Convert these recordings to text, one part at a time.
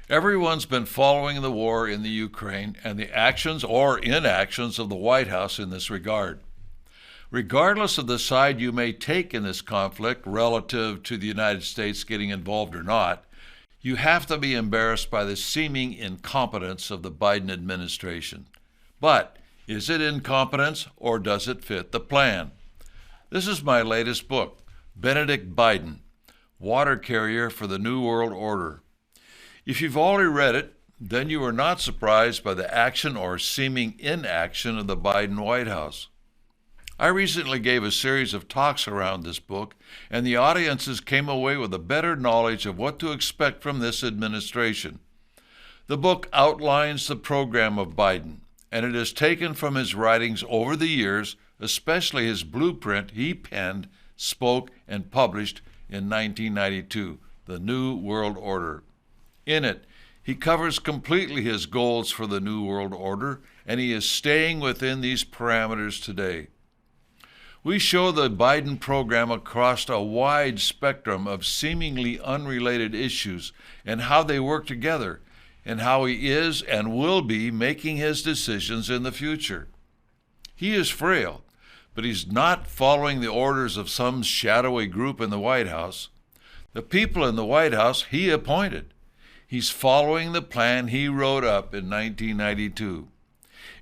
Everyone's been following the war in the Ukraine and the actions or inactions of the White House in this regard. Regardless of the side you may take in this conflict relative to the United States getting involved or not, you have to be embarrassed by the seeming incompetence of the Biden administration. But is it incompetence or does it fit the plan? This is my latest book, Benedict Biden, Water Carrier for the New World Order. If you've already read it, then you are not surprised by the action or seeming inaction of the Biden White House. I recently gave a series of talks around this book, and the audiences came away with a better knowledge of what to expect from this administration. The book outlines the program of Biden, and it is taken from his writings over the years, especially his blueprint he penned, spoke, and published in 1992, The New World Order. In it, he covers completely his goals for the New World Order, and he is staying within these parameters today. We show the Biden program across a wide spectrum of seemingly unrelated issues and how they work together, and how he is and will be making his decisions in the future. He is frail, but he's not following the orders of some shadowy group in the White House. The people in the White House he appointed. He's following the plan he wrote up in 1992.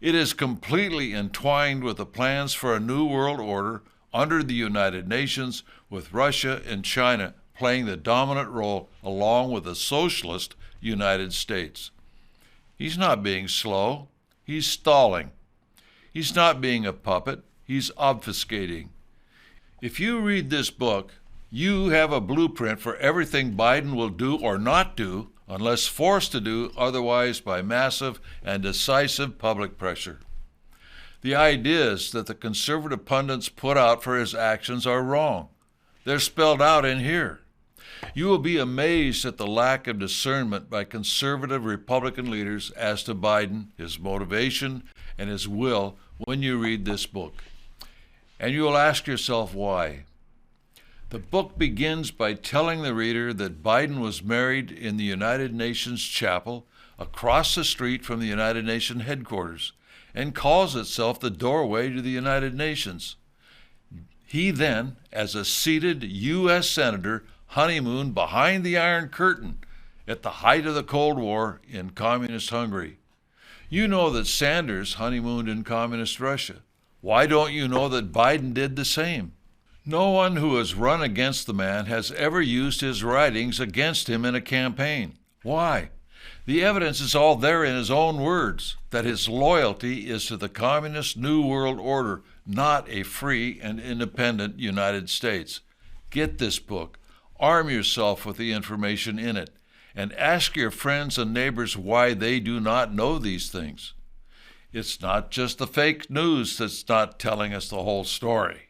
It is completely entwined with the plans for a new world order under the United Nations, with Russia and China playing the dominant role along with the socialist United States. He's not being slow. He's stalling. He's not being a puppet. He's obfuscating. If you read this book, you have a blueprint for everything Biden will do or not do unless forced to do otherwise by massive and decisive public pressure. The ideas that the conservative pundits put out for his actions are wrong. They're spelled out in here. You will be amazed at the lack of discernment by conservative Republican leaders as to Biden, his motivation, and his will when you read this book. And you will ask yourself why. The book begins by telling the reader that Biden was married in the United Nations chapel across the street from the United Nations headquarters and calls itself the doorway to the United Nations. He then, as a seated U.S. Senator, honeymooned behind the Iron Curtain at the height of the Cold War in communist Hungary. You know that Sanders honeymooned in communist Russia. Why don't you know that Biden did the same? No one who has run against the man has ever used his writings against him in a campaign. Why? The evidence is all there in his own words, that his loyalty is to the communist New World Order, not a free and independent United States. Get this book, arm yourself with the information in it, and ask your friends and neighbors why they do not know these things. It's not just the fake news that's not telling us the whole story.